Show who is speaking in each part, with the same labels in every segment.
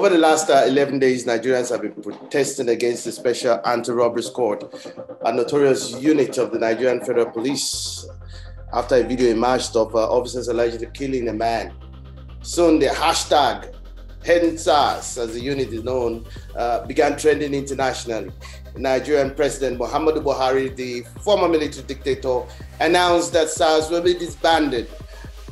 Speaker 1: Over the last 11 days, Nigerians have been protesting against the Special Anti-Robbery Squad, a notorious unit of the Nigerian Federal Police, after a video emerged of officers allegedly killing a man. Soon the hashtag SARS, as the unit is known, began trending internationally. Nigerian President Muhammadu Buhari, the former military dictator, announced that SARS will be disbanded.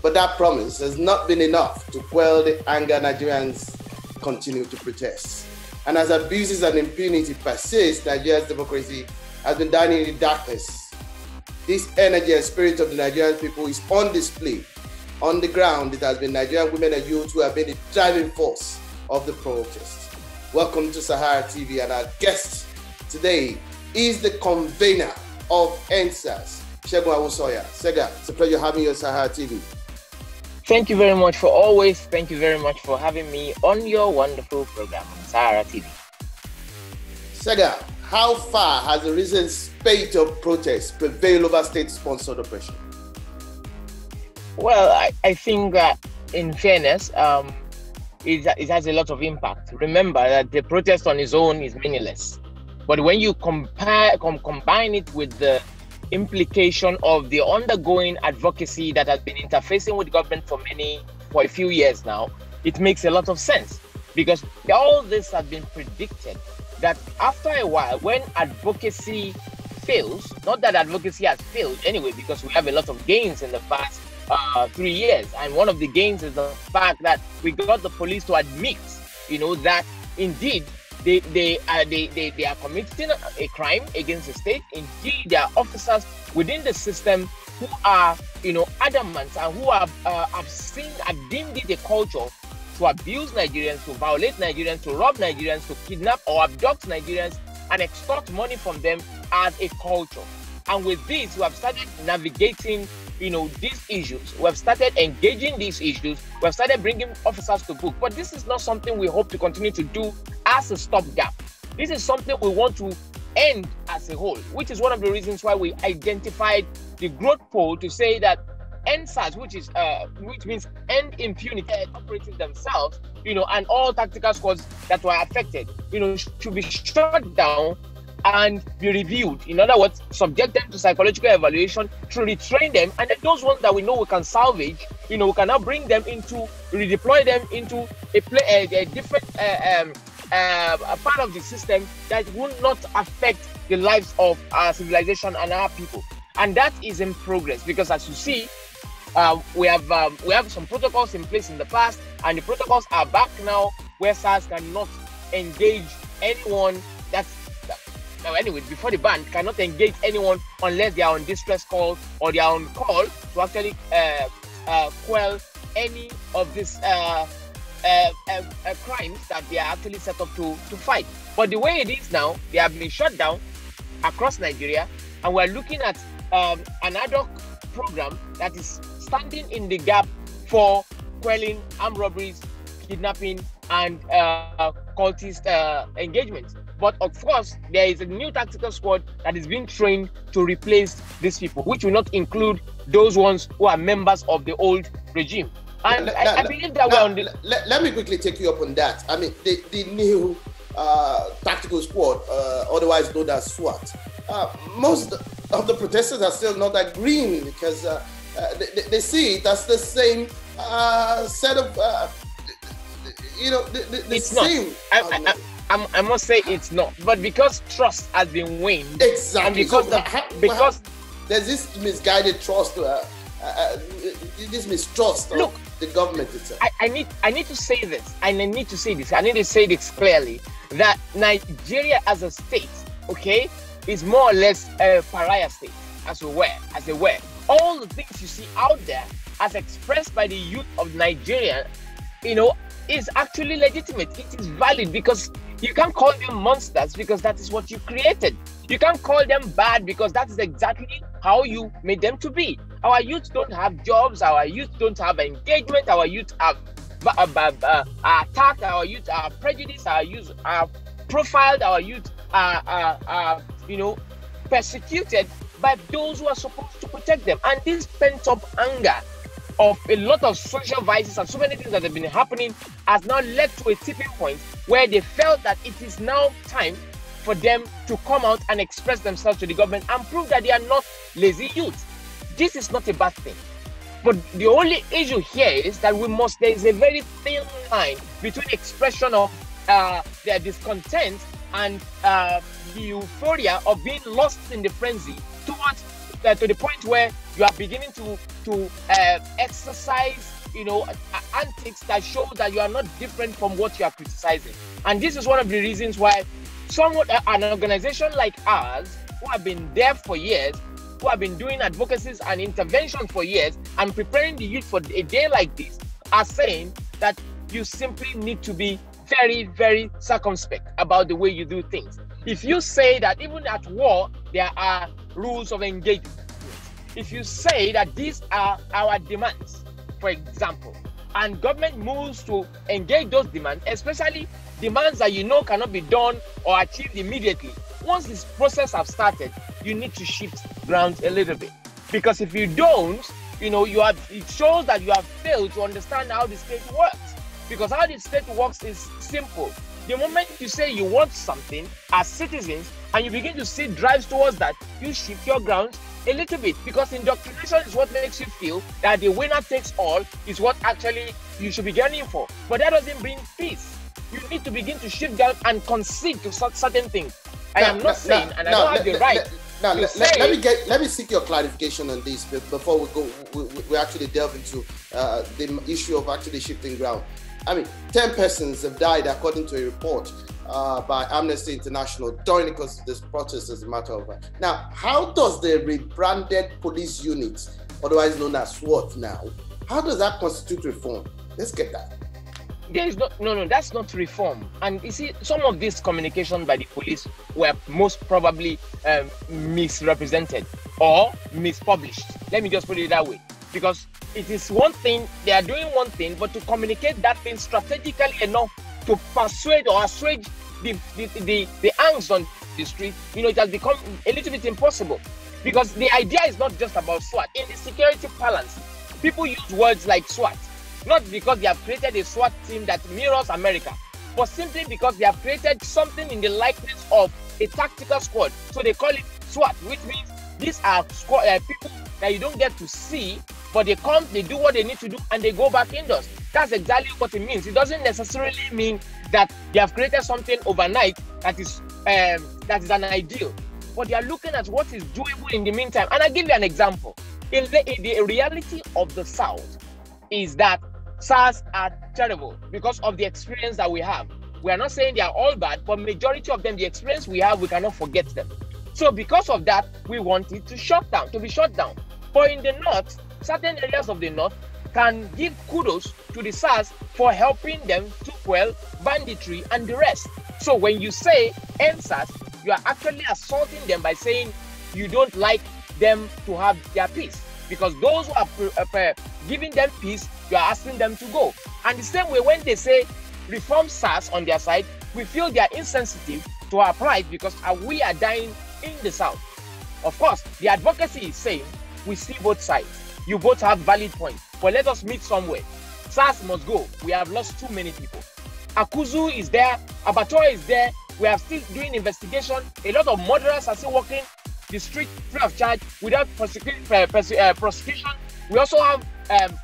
Speaker 1: But that promise has not been enough to quell the anger Nigerians continue to protest. And as abuses and impunity persist, Nigeria's democracy has been dying in the darkness. This energy and spirit of the Nigerian people is on display. On the ground, it has been Nigerian women and youth who have been the driving force of the protest. Welcome to Sahara TV, and our guest today is the convener of SARS, Segun Awusoya. Sega, it's a pleasure having you on Sahara TV.
Speaker 2: Thank you very much thank you very much for having me on your wonderful program on Sahara TV.
Speaker 1: Sega, how far has the recent spate of protests prevailed over state-sponsored oppression?
Speaker 2: Well, I think that in fairness, it has a lot of impact. Remember that the protest on its own is meaningless. But when you combine it with the implication of the ongoing advocacy that has been interfacing with government for a few years now, it makes a lot of sense, because all this has been predicted that after a while, when advocacy fails, not that advocacy has failed anyway, because we have a lot of gains in the past 3 years, and one of the gains is the fact that we got the police to admit, that indeed they are committing a crime against the state. Indeed, there are officers within the system who are, adamant and who have deemed it a culture to abuse Nigerians, to violate Nigerians, to rob Nigerians, to kidnap or abduct Nigerians and extort money from them as a culture. And with this, we have started navigating, these issues. We have started engaging these issues. We have started bringing officers to book. But this is not something we hope to continue to do as a stopgap. This is something we want to end as a whole, which is one of the reasons why we identified the growth pole to say that SARS, which means end impunity, operating themselves, and all tactical squads that were affected, should be shut down and be reviewed. In other words, subject them to psychological evaluation, to retrain them, and then those ones that we know we can salvage, we can now bring them redeploy them into a different part of the system that will not affect the lives of our civilization and our people. And that is in progress, because as you see, we have some protocols in place in the past, and the protocols are back now, where SARS cannot engage anyone before the ban, cannot engage anyone unless they are on distress call or they are on call to actually quell any of these crimes that they are actually set up to fight. But the way it is now, they have been shut down across Nigeria, and we're looking at an ad hoc program that is standing in the gap for quelling armed robberies, kidnapping, and cultist engagements. But of course, there is a new tactical squad that is being trained to replace these people, which will not include those ones who are members of the old regime. And I believe that we're on the...
Speaker 1: Let me quickly take you up on that. I mean, the new tactical squad, otherwise known as SWAT, most of the protesters are still not agreeing, because they see it as the same set of, the same...
Speaker 2: I must say it's not, but because trust has been waned,
Speaker 1: exactly,
Speaker 2: and because
Speaker 1: there's this misguided trust, this mistrust of the government itself.
Speaker 2: I need to say this, and I need to say this clearly, that Nigeria as a state, is more or less a pariah state, as they were. All the things you see out there, as expressed by the youth of Nigeria, is actually legitimate. It is valid, because you can't call them monsters, because that is what you created. You can't call them bad, because that is exactly how you made them to be. Our youth don't have jobs, our youth don't have engagement, our youth are attacked, our youth are prejudiced, our youth are profiled, our youth are persecuted by those who are supposed to protect them. And this pent-up anger of a lot of social vices and so many things that have been happening has now led to a tipping point where they felt that it is now time for them to come out and express themselves to the government and prove that they are not lazy youth. This is not a bad thing. But the only issue here is that there is a very thin line between expression of their discontent and the euphoria of being lost in the frenzy towards to the point where you are beginning to exercise, antics that show that you are not different from what you are criticizing. And this is one of the reasons why an organization like ours, who have been there for years, who have been doing advocacies and intervention for years and preparing the youth for a day like this, are saying that you simply need to be very, very circumspect about the way you do things. If you say that even at war, there are rules of engagement, if you say that these are our demands, for example, and government moves to engage those demands, especially demands that cannot be done or achieved immediately, once this process has started, you need to shift ground a little bit. Because if you don't, it shows that you have failed to understand how the state works. Because how the state works is simple. The moment you say you want something as citizens and you begin to see drives towards that, you shift your ground a little bit, because indoctrination is what makes you feel that the winner takes all is what actually you should be gunning for. But that doesn't bring peace. You need to begin to shift down and concede to certain things. I am not saying, and I don't have the right.
Speaker 1: Now, let me seek your clarification on this before we actually delve into the issue of actually shifting ground. I mean, 10 persons have died according to a report by Amnesty International during the course of this protest, as a matter of fact. Now, how does the rebranded police unit, otherwise known as SWAT now, how does that constitute reform? Let's get that.
Speaker 2: There is no, that's not reform. And you see, some of this communication by the police were most probably misrepresented or mispublished. Let me just put it that way. Because it is one thing, they are doing one thing, but to communicate that thing strategically enough to persuade or assuage the angst on the street, it has become a little bit impossible. Because the idea is not just about SWAT. In the security parlance, people use words like SWAT, not because they have created a SWAT team that mirrors America, but simply because they have created something in the likeness of a tactical squad. So they call it SWAT, which means these are people that you don't get to see, but they come, they do what they need to do, and they go back indoors. That's exactly what it means. It doesn't necessarily mean that they have created something overnight that is an ideal, but they are looking at what is doable in the meantime. And I'll give you an example. In the reality of the South is that SARS are terrible because of the experience that we have. We are not saying they are all bad, but majority of them, the experience we have, we cannot forget them. So because of that, we want it to be shut down. But in the North, certain areas of the North can give kudos to the SARS for helping them to quell banditry and the rest. So when you say end SARS, you are actually assaulting them by saying you don't like them to have their peace. Because those who are giving them peace, you are asking them to go. And the same way when they say reform SARS on their side, we feel they are insensitive to our plight because we are dying in the South. Of course, the advocacy is saying we see both sides. You both have valid points, but let us meet somewhere. SARS must go. We have lost too many people. Akuzu is there. Abattoir is there. We are still doing investigation. A lot of murderers are still walking the street free of charge without prosecution. We also have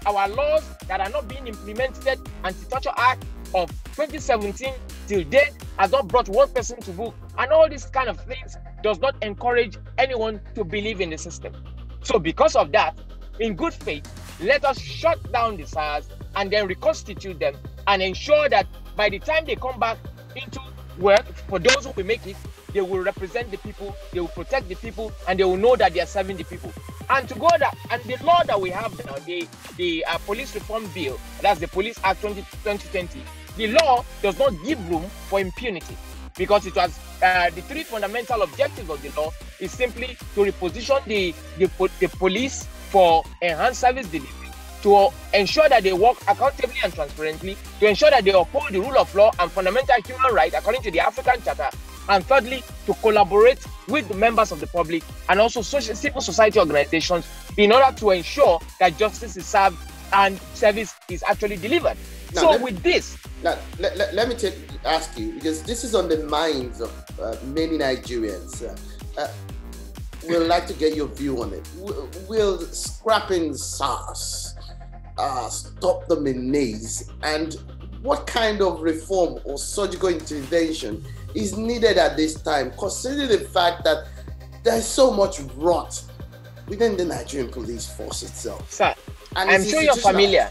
Speaker 2: our laws that are not being implemented. Anti-Torture Act of 2017 till date has not brought one person to book. And all these kind of things does not encourage anyone to believe in the system. So because of that, in good faith, let us shut down the SARS and then reconstitute them and ensure that by the time they come back into work, for those who will make it, they will represent the people, they will protect the people, and they will know that they are serving the people. And to go that, and the law that we have now, the police reform bill, that's the Police Act 2020, the law does not give room for impunity, because it was the three fundamental objectives of the law is simply to reposition the police for enhanced service delivery, to ensure that they work accountably and transparently, to ensure that they uphold the rule of law and fundamental human rights according to the African Charter, and thirdly, to collaborate with the members of the public and also civil society organizations in order to ensure that justice is served and service is actually delivered.
Speaker 1: Now,
Speaker 2: So with this,
Speaker 1: let me ask you, because this is on the minds of many Nigerians. We'd like to get your view on it. Will scrapping SARS stop the menace? And what kind of reform or surgical intervention is needed at this time, considering the fact that there's so much rot within the Nigerian police force itself?
Speaker 2: Sir,
Speaker 1: And
Speaker 2: I'm sure you're familiar.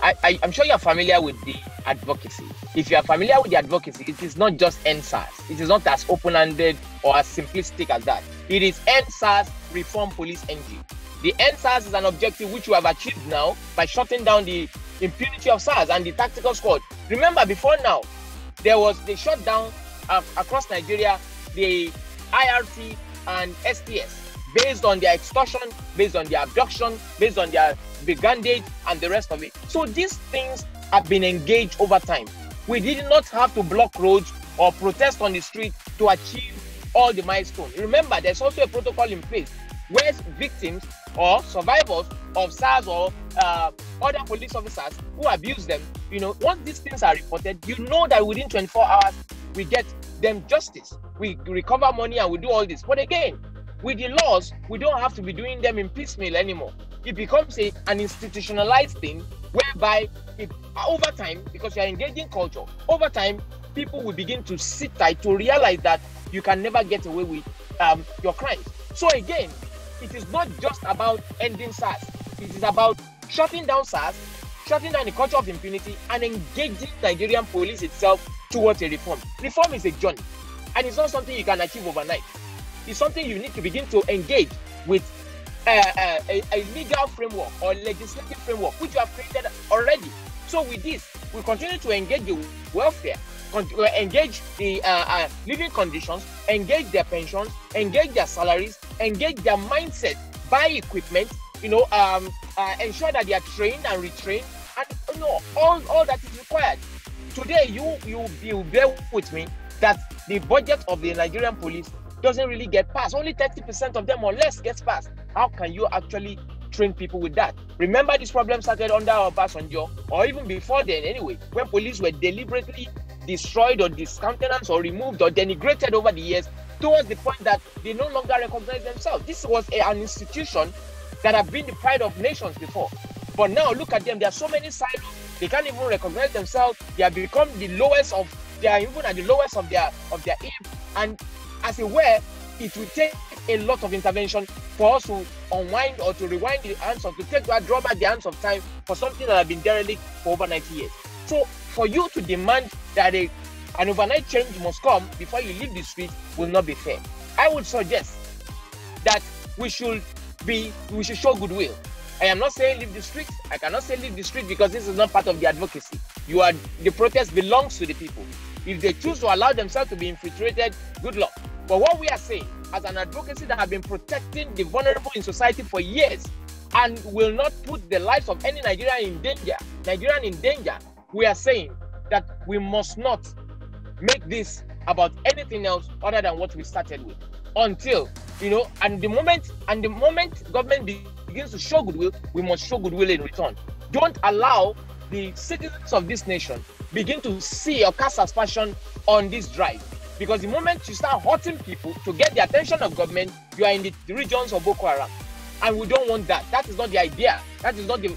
Speaker 2: I'm sure you're familiar with the advocacy. If you are familiar with the advocacy, it is not just end SARS. It is not as open-handed or as simplistic as that. It is end SARS, reform police NG. The end SARS is an objective which we have achieved now by shutting down the impunity of SARS and the tactical squad. Remember, before now, they shut down across Nigeria the IRT and STS based on their extortion, based on their abduction, based on their brigandage and the rest of it. So these things have been engaged over time. We did not have to block roads or protest on the street to achieve all the milestones. Remember, there's also a protocol in place where victims or survivors of SARS or other police officers who abuse them, once these things are reported, that within 24 hours, we get them justice. We recover money and we do all this. But again, with the laws, we don't have to be doing them in piecemeal anymore. It becomes an institutionalized thing whereby over time, because you are engaging culture, over time, people will begin to sit tight to realize that you can never get away with your crimes. So again, it is not just about ending SARS. It is about shutting down SARS, shutting down the culture of impunity, and engaging Nigerian police itself towards a reform. Reform is a journey, and it's not something you can achieve overnight. It's something you need to begin to engage with a legal framework or legislative framework, which you have created already. So with this, we continue to engage the welfare, engage the living conditions, engage their pensions, engage their salaries, engage their mindset, buy equipment, ensure that they are trained and retrained, and all that is required. Today, you bear with me that the budget of the Nigerian police doesn't really get passed. Only 30% of them or less gets passed. How can you actually train people with that? Remember, this problem started under Obasanjo, or even before then anyway, when police were deliberately destroyed or discountenanced or removed or denigrated over the years towards the point that they no longer recognize themselves. This was an institution that have been the pride of nations before. But now look at them, there are so many silos, they can't even recognize themselves. They have become the lowest of, they are even at the lowest of their aim. And as it were, it will take a lot of intervention for us to unwind or to rewind the hands of, to draw back the hands of time for something that has been derelict for over 90 years. So for you to demand that an overnight change must come before you leave the street will not be fair. I would suggest that we should show goodwill. I am not saying leave the street. I cannot say leave the street because this is not part of the advocacy. The protest belongs to the people. If they choose to allow themselves to be infiltrated, good luck. But what we are saying, as an advocacy that have been protecting the vulnerable in society for years and will not put the lives of any Nigerian in danger, we are saying that we must not make this about anything else other than what we started with. Until, and the moment government begins to show goodwill, we must show goodwill in return. Don't allow the citizens of this nation begin to see or cast aspersion on this drive. Because the moment you start hurting people to get the attention of government, you are in the regions of Boko Haram. And we don't want that. That is not the idea. That is not the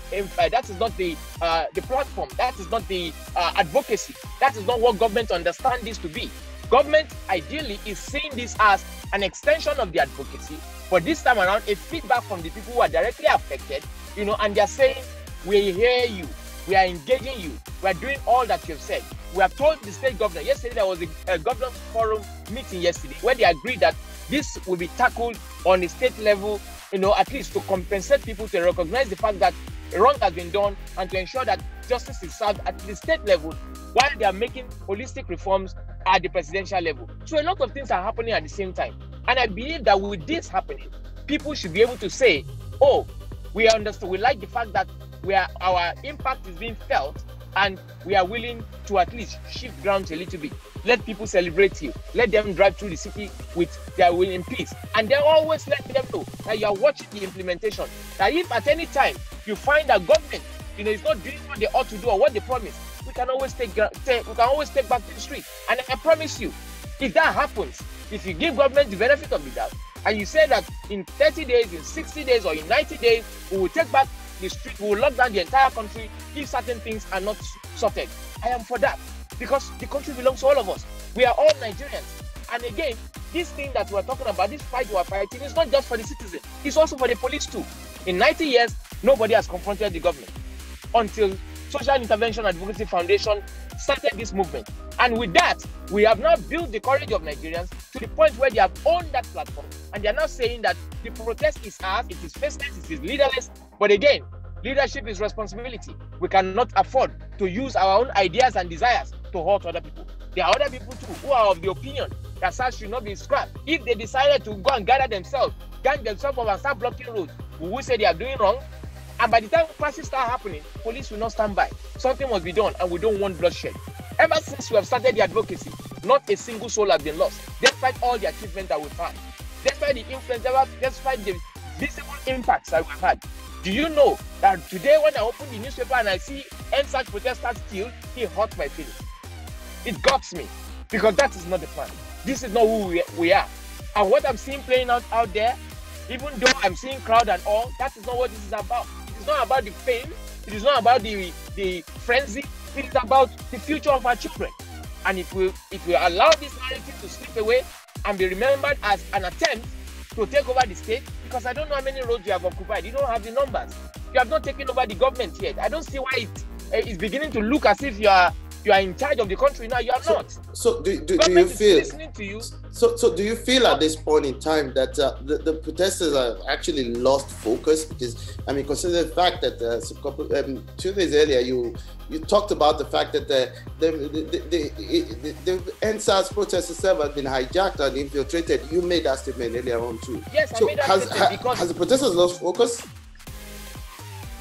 Speaker 2: platform. That is not the advocacy. That is not what government understands this to be. Government ideally is seeing this as an extension of the advocacy, but this time around a feedback from the people who are directly affected, and they're saying, we hear you, we are engaging you, we are doing all that you've said. We have told the state governor, yesterday there was a government forum meeting yesterday where they agreed that this will be tackled on the state level, at least to compensate people, to recognize the fact that wrong has been done and to ensure that justice is served at the state level while they are making holistic reforms at the presidential level. So a lot of things are happening at the same time. And I believe that with this happening, people should be able to say, oh, we understand, we like the fact that our impact is being felt, and we are willing to at least shift grounds a little bit. Let people celebrate you. Let them drive through the city with their will in peace. And then always let them know that you are watching the implementation. That if at any time you find that government, is not doing what they ought to do or what they promised, we can always take back to the street. And I promise you, if that happens, if you give government the benefit of the doubt, and you say that in 30 days, in 60 days, or in 90 days, we will take back the street, we will lock down the entire country if certain things are not sorted. I am for that, because the country belongs to all of us. We are all Nigerians. And again, this thing that we're talking about, this fight we're fighting, is not just for the citizens, it's also for the police too. In 90 years, nobody has confronted the government until Social Intervention Advocacy Foundation started this movement. And with that, we have now built the courage of Nigerians to the point where they have owned that platform. And they are now saying that the protest is ours, it is faceless, it is leaderless. But again, leadership is responsibility. We cannot afford to use our own ideas and desires to hurt other people. There are other people too who are of the opinion that SARS should not be scrapped. If they decided to go and gather themselves, gang themselves up and start blocking roads, we will say they are doing wrong. And by the time crashes start happening, police will not stand by. Something must be done, and we don't want bloodshed. Ever since we have started the advocacy, not a single soul has been lost, despite all the achievements that we've had, despite the influence, despite the visible impacts that we've had. Do you know that today when I open the newspaper and I see SARS protesters killed, it hurts my feelings. It guts me, because that is not the plan. This is not who we are. And what I'm seeing playing out there, even though I'm seeing crowd and all, that is not what this is about. It is not about the fame. It is not about the frenzy. It is about the future of our children. And if we allow this narrative to slip away and be remembered as an attempt to take over the state, because I don't know how many roads you have occupied. You don't have the numbers. You have not taken over the government yet. I don't see why it is beginning to look as if you are in charge of the country now. You are not.
Speaker 1: So do you feel
Speaker 2: listening to you?
Speaker 1: So do you feel at this point in time that the protesters have actually lost focus? Because I mean, consider the fact that 2 days earlier you talked about the fact that the SARS protest itself has been hijacked and infiltrated. You made that statement earlier on too.
Speaker 2: Yes, I made that statement because
Speaker 1: has the protesters lost focus?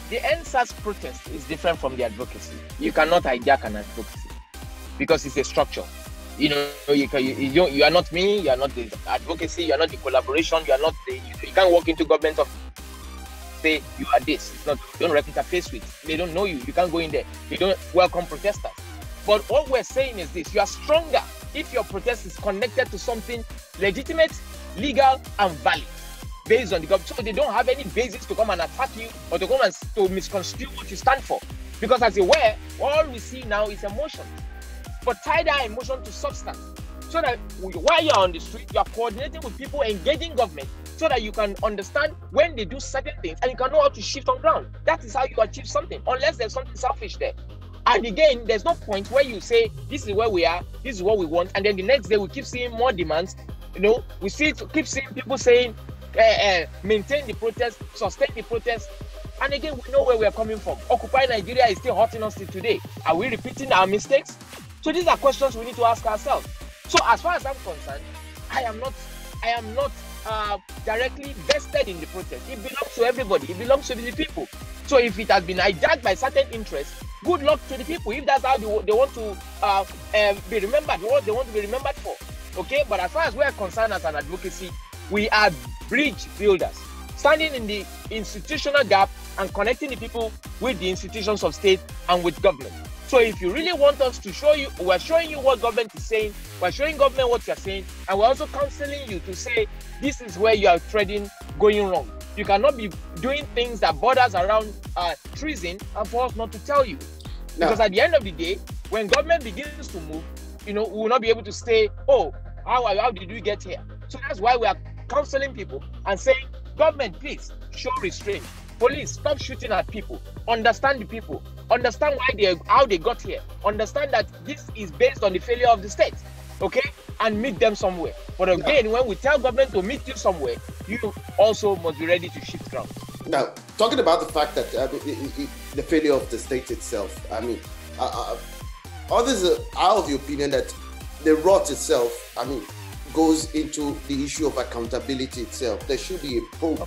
Speaker 2: The SARS protest is different from the advocacy. You cannot hijack an advocacy because it's a structure. You are not me. You are not the advocacy. You are not the collaboration. You are not the. You can't walk into government office say you are this. It's not. You don't interface with. They don't know you. You can't go in there. You don't welcome protesters. But what we're saying is this: you are stronger if your protest is connected to something legitimate, legal, and valid, based on the government. So they don't have any basis to come and attack you or to come and to misconstrue what you stand for. Because as you were, all we see now is emotion. But tie that emotion to substance. So that while you're on the street, you're coordinating with people, engaging government, so that you can understand when they do certain things and you can know how to shift on ground. That is how you achieve something, unless there's something selfish there. And again, there's no point where you say, this is where we are, this is what we want, and then the next day we keep seeing more demands. We keep seeing people saying, maintain the protest, sustain the protest. And again, we know where we are coming from. Occupy Nigeria is still hurting us till today. Are we repeating our mistakes? So these are questions we need to ask ourselves. So as far as I'm concerned, I am not directly vested in the protest. It belongs to everybody. It belongs to the people. So if it has been hijacked by certain interests, good luck to the people. If that's how they want to be remembered, what they want to be remembered for. Okay, but as far as we are concerned as an advocacy, we are bridge builders, standing in the institutional gap and connecting the people with the institutions of state and with government. So if you really want us to show you, we're showing you what government is saying, we're showing government what you're saying, and we're also counseling you to say, this is where you are treading going wrong. You cannot be doing things that borders around treason and for us not to tell you. No. Because at the end of the day, when government begins to move, we will not be able to say, oh, how did we get here? So that's why we are counseling people and saying, government, please show restraint. Police, stop shooting at people. Understand the people. Understand how they got here. Understand that this is based on the failure of the state. Okay? And meet them somewhere. But again, when we tell government to meet you somewhere, you also must be ready to shift ground.
Speaker 1: Now, talking about the fact that the failure of the state itself, I mean, others are of the opinion that the rot itself, I mean, goes into the issue of accountability itself. There should be a probe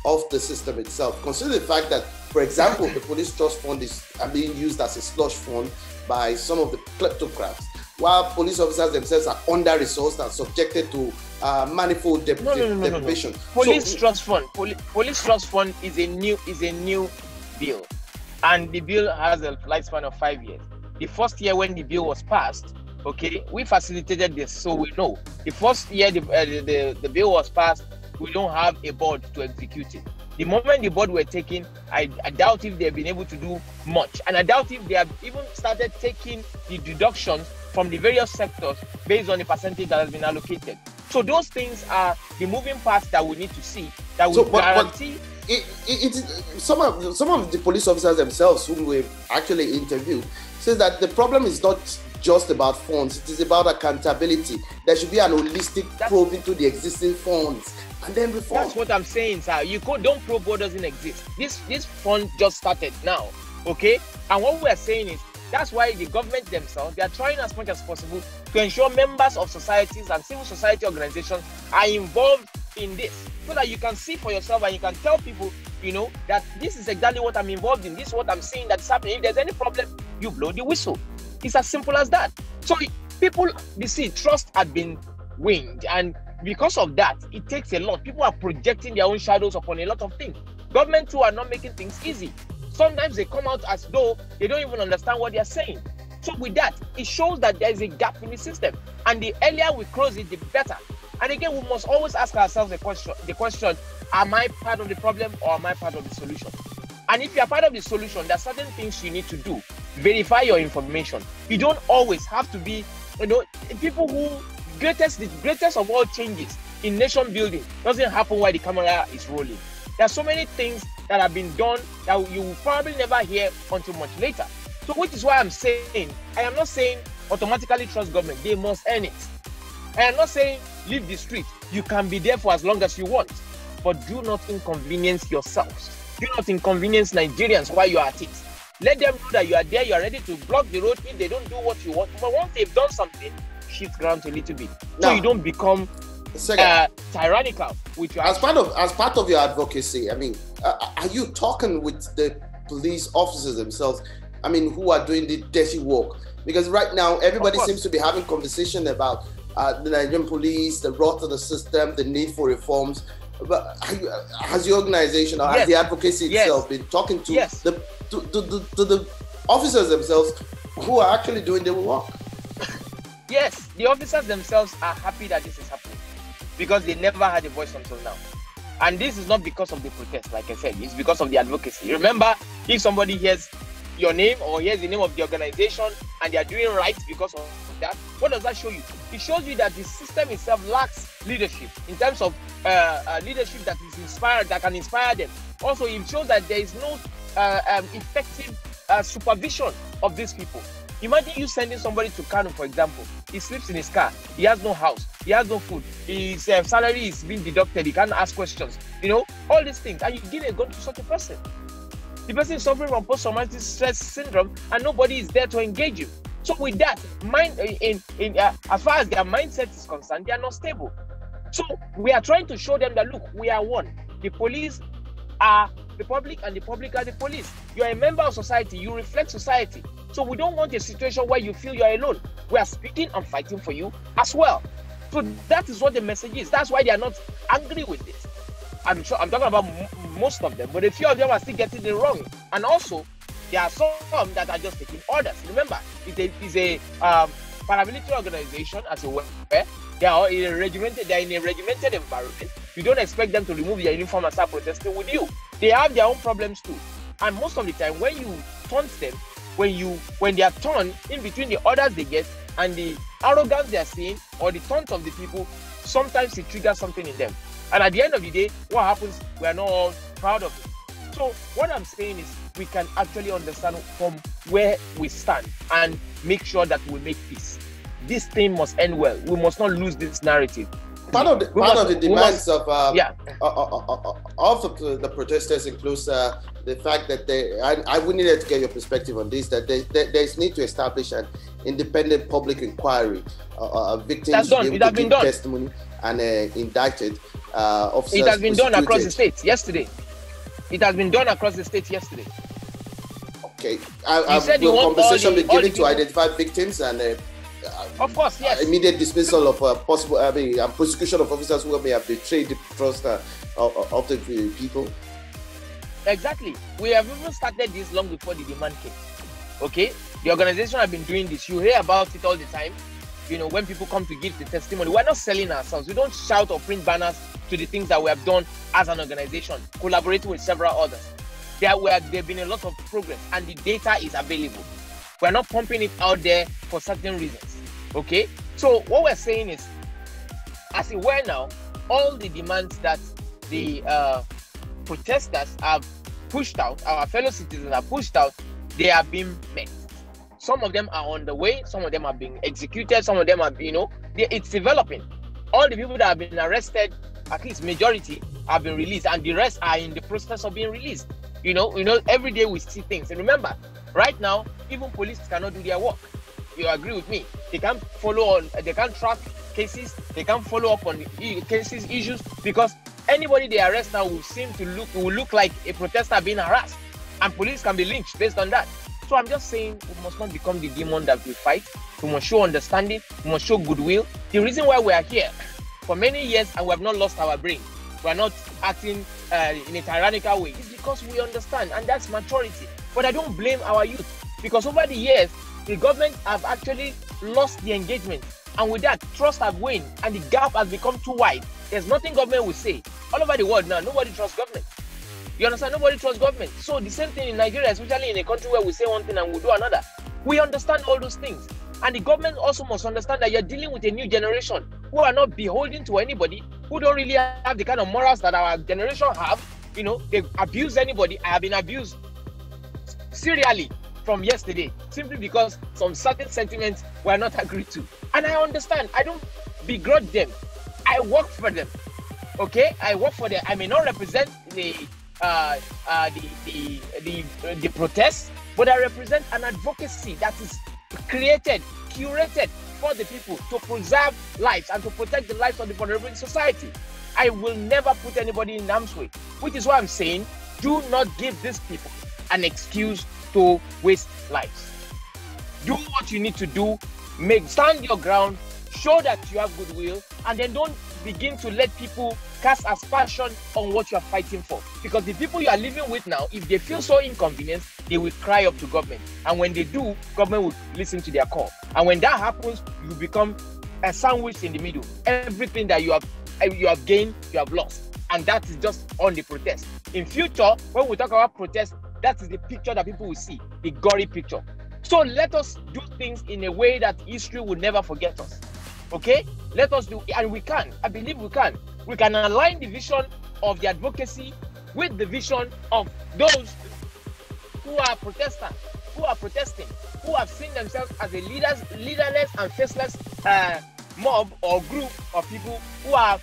Speaker 1: of the system itself. Consider the fact that, for example, the police trust fund is being used as a slush fund by some of the kleptocrats, while police officers themselves are under-resourced and subjected to manifold deprivation.
Speaker 2: Police trust fund is a new bill, and the bill has a lifespan of 5 years. The first year when the bill was passed, okay, we facilitated this, so we know. The first year the bill was passed, we don't have a board to execute it. The moment the board were taken, I doubt if they've been able to do much, and I doubt if they have even started taking the deductions from the various sectors based on the percentage that has been allocated. So those things are the moving parts that we need to see, that will guarantee.
Speaker 1: Some of the police officers themselves, whom we've actually interviewed, says that the problem is not just about funds, it is about accountability. There should be an holistic probe into the existing funds and then reform.
Speaker 2: That's what I'm saying, sir. You don't probe what doesn't exist. This fund just started now, okay? And what we're saying is, that's why the government themselves, they are trying as much as possible to ensure members of societies and civil society organizations are involved in this, so that you can see for yourself and you can tell people, you know, that this is exactly what I'm involved in, this is what I'm seeing that's happening. If there's any problem, you blow the whistle. It's as simple as that. So people, you see, trust had been winged, and because of that, it takes a lot. People are projecting their own shadows upon a lot of things. Government too are not making things easy. Sometimes they come out as though they don't even understand what they're saying. So with that, it shows that there is a gap in the system, and the earlier we close it, the better. And again, we must always ask ourselves the question, am I part of the problem or am I part of the solution? And if you are part of the solution, there are certain things you need to do. Verify your information. You don't always have to be, you know, people who, the greatest of all changes in nation building doesn't happen while the camera is rolling. There are so many things that have been done that you will probably never hear until much later. So which is why I'm saying, I am not saying automatically trust government. They must earn it. I am not saying leave the street. You can be there for as long as you want, but do not inconvenience yourselves. Do not inconvenience Nigerians while you are at it. Let them know that you are there, you are ready to block the road if they don't do what you want. But once they've done something, shift ground a little bit. So you don't become tyrannical with your
Speaker 1: as part of your advocacy. I mean, are you talking with the police officers themselves, I mean, who are doing the dirty work? Because right now everybody seems to be having conversation about the Nigerian police, the rot of the system, the need for reforms. But has your organization or has the advocacy itself been talking to the officers themselves who are actually doing the work?
Speaker 2: Yes, the officers themselves are happy that this is happening because they never had a voice until now. And this is not because of the protest, like I said, it's because of the advocacy. Remember, if somebody hears your name or hears the name of the organization and they are doing right because of that, what does that show you? It shows you that the system itself lacks leadership in terms of leadership that is inspired, that can inspire them. Also, it shows that there is no effective supervision of these people. Imagine you sending somebody to Kano, for example. He sleeps in his car. He has no house. He has no food. His salary is being deducted. He can't ask questions. You know, all these things. And you give a gun to such a person. The person is suffering from post-traumatic stress syndrome, and nobody is there to engage him. So with that, as far as their mindset is concerned, they are not stable. So we are trying to show them that, look, we are one. The police are the public and the public are the police. You are a member of society. You reflect society. So we don't want a situation where you feel you are alone. We are speaking and fighting for you as well. So that is what the message is. That's why they are not angry with this. I'm talking about most of them, but a few of them are still getting it wrong. And also, there are some that are just taking orders. Remember, it's a paramilitary organization, as you were. They are in a regimented environment. You don't expect them to remove their uniform and start protesting with you. They have their own problems too. And most of the time, when you taunt them, when they are torn in between the orders they get and the arrogance they are seeing or the taunt of the people, sometimes it triggers something in them. And at the end of the day, what happens? We are not all proud of it. So what I'm saying is we can actually understand from where we stand and make sure that we make peace. This thing must end well. We must not lose this narrative.
Speaker 1: Part of the demands of the protesters includes the fact that I would need to get your perspective on this, that there's need to establish an independent public inquiry. Victims
Speaker 2: That's done. It has been done.
Speaker 1: Testimony and indicted officers.
Speaker 2: It has been done across the states yesterday. It has been done across the states yesterday.
Speaker 1: Okay.
Speaker 2: Will
Speaker 1: compensation be given to identify victims and
Speaker 2: of course, yes.
Speaker 1: Immediate dismissal of possible, prosecution of officers who may have betrayed the trust of the people.
Speaker 2: Exactly. We have even started this long before the demand came. Okay? The organization have been doing this. You hear about it all the time. You know, when people come to give the testimony, we're not selling ourselves. We don't shout or print banners to the things that we have done as an organization, collaborating with several others. There have been a lot of progress and the data is available. We're not pumping it out there for certain reasons. Okay? So what we're saying is, as it were now, all the demands that the protesters have pushed out, our fellow citizens have pushed out, they are being met. Some of them are on the way, some of them are being executed, some of them are, it's developing. All the people that have been arrested, at least majority, have been released, and the rest are in the process of being released. You know, every day we see things. And remember, right now, even police cannot do their work. You agree with me? They can't they can't track cases, they can't follow up on cases, issues, because anybody they arrest now will look like a protester being harassed, and police can be lynched based on that. So I'm just saying, we must not become the demon that we fight. We must show understanding, we must show goodwill. The reason why we are here for many years and we have not lost our brain, we are not acting in a tyrannical way, is because we understand, and that's maturity. But I don't blame our youth, because over the years, the government have actually lost the engagement, and with that, trust has waned, and the gap has become too wide. There's nothing government will say. All over the world now, nobody trusts government. You understand? Nobody trusts government. So the same thing in Nigeria, especially in a country where we say one thing and we do another. We understand all those things. And the government also must understand that you're dealing with a new generation who are not beholden to anybody, who don't really have the kind of morals that our generation have. You know, they abuse anybody. I have been abused serially from yesterday, simply because some certain sentiments were not agreed to. And I understand. I don't begrudge them. I work for them. Okay? I work for them. I may not represent the protests, but I represent an advocacy that is created, curated for the people to preserve lives and to protect the lives of the vulnerable in society. I will never put anybody in harm's way, which is why I'm saying, do not give these people an excuse to waste lives. Do what you need to do, stand your ground, show that you have goodwill, and then don't begin to let people cast aspersion on what you are fighting for. Because the people you are living with now, if they feel so inconvenienced, they will cry up to government. And when they do, government will listen to their call. And when that happens, you become a sandwich in the middle. Everything that you have gained, you have lost. And that is just on the protest. In future, when we talk about protest, that is the picture that people will see, the gory picture. So let us do things in a way that history will never forget us. Okay? Let us do, and we can. I believe we can. We can align the vision of the advocacy with the vision of those who are protesters, who are protesting, who have seen themselves as a leaderless and faceless mob or group of people who are,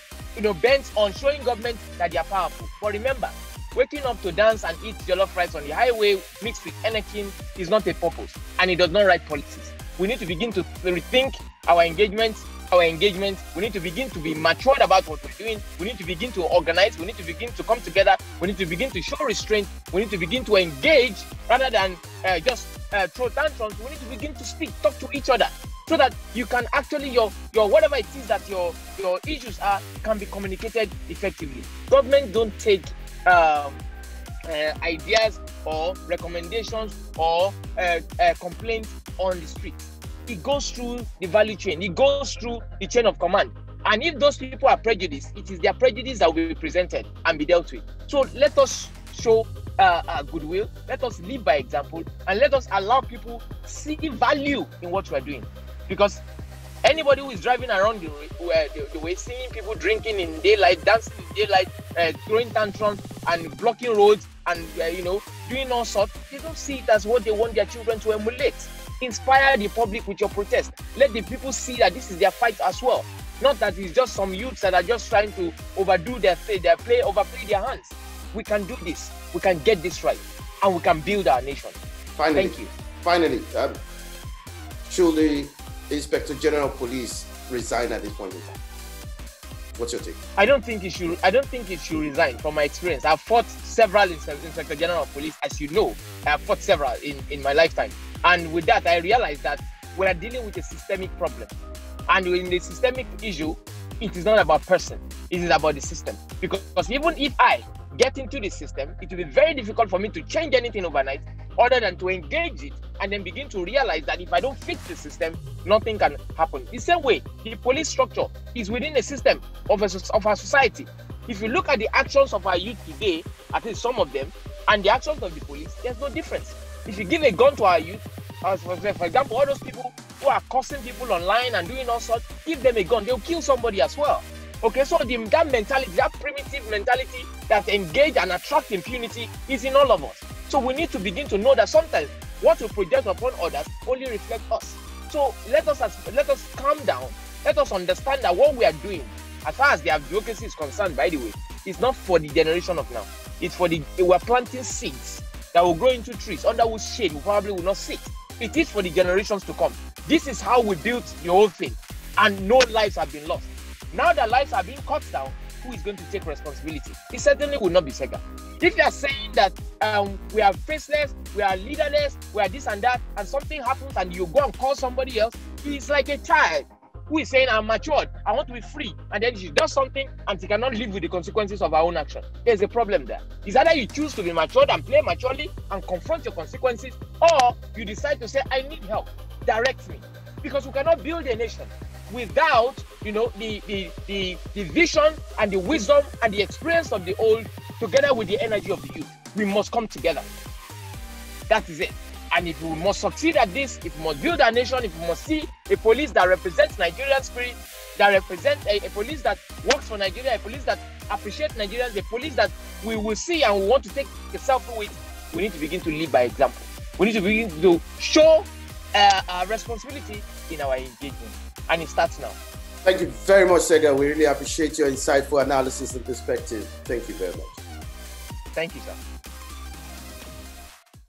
Speaker 2: bent on showing government that they are powerful. But remember, waking up to dance and eat jollof rice on the highway mixed with Anakin is not a purpose, and it does not write policies. We need to begin to rethink our engagement. We need to begin to be matured about what we're doing. We need to begin to organize. We need to begin to come together. We need to begin to show restraint. We need to begin to engage rather than just throw tantrums. We need to begin to speak, talk to each other, so that you can actually, your whatever it is that your issues are, can be communicated effectively. Government don't take ideas or recommendations or complaints on the street. It goes through the value chain. It goes through the chain of command. And if those people are prejudiced, it is their prejudice that will be presented and be dealt with. So let us show goodwill. Let us live by example, and let us allow people see value in what we are doing. Because anybody who is driving around the way, seeing people drinking in daylight, dancing in daylight, throwing tantrums and blocking roads and doing all sorts, they don't see it as what they want their children to emulate. Inspire the public with your protest. Let the people see that this is their fight as well. Not that it's just some youths that are just trying to overplay their hands. We can do this. We can get this right, and we can build our nation.
Speaker 1: Finally,
Speaker 2: thank you.
Speaker 1: Finally, should the Inspector General of Police resign at this point in time? What's your take?
Speaker 2: I don't think he should resign. From my experience, I've fought several Inspector General of Police, as you know. I have fought several in my lifetime, and with that, I realized that we are dealing with a systemic problem, and in the systemic issue, it is not about person; it is about the system. Because even if I get into the system, it will be very difficult for me to change anything overnight, other than to engage it and then begin to realize that if I don't fix the system, nothing can happen. The same way, the police structure is within a system of our society. If you look at the actions of our youth today, at least some of them, and the actions of the police, there's no difference. If you give a gun to our youth, for example, all those people who are cursing people online and doing all sorts, give them a gun, they'll kill somebody as well. Okay, so that mentality, that primitive mentality that engage and attract impunity is in all of us. So we need to begin to know that sometimes what we project upon others only reflects us. So let us calm down. Let us understand that what we are doing, as far as the advocacy is concerned, by the way, is not for the generation of now. It's for we're planting seeds that will grow into trees under whose shade we probably will not sit. It is for the generations to come. This is how we built the whole thing, and no lives have been lost. Now that lives are being cut down, who is going to take responsibility? It certainly will not be Sega. If you are saying that we are faceless, we are leaderless, we are this and that, and something happens and you go and call somebody else, he's like a child who is saying, I'm matured, I want to be free, and then she does something and she cannot live with the consequences of her own action. There's a problem there. It's either you choose to be matured and play maturely and confront your consequences, or you decide to say, I need help, direct me. Because we cannot build a nation without, the vision and the wisdom and the experience of the old together with the energy of the youth. We must come together. That is it. And if we must succeed at this, if we must build a nation, if we must see a police that represents Nigerian spirit, that represents a police that works for Nigeria, a police that appreciates Nigerians, a police that we will see and we want to take a selfie with, we need to begin to lead by example. We need to begin to show our responsibility in our engagement. And it starts now.
Speaker 1: Thank you very much, Sega. We really appreciate your insightful analysis and perspective. Thank you very much.
Speaker 2: Thank you, sir.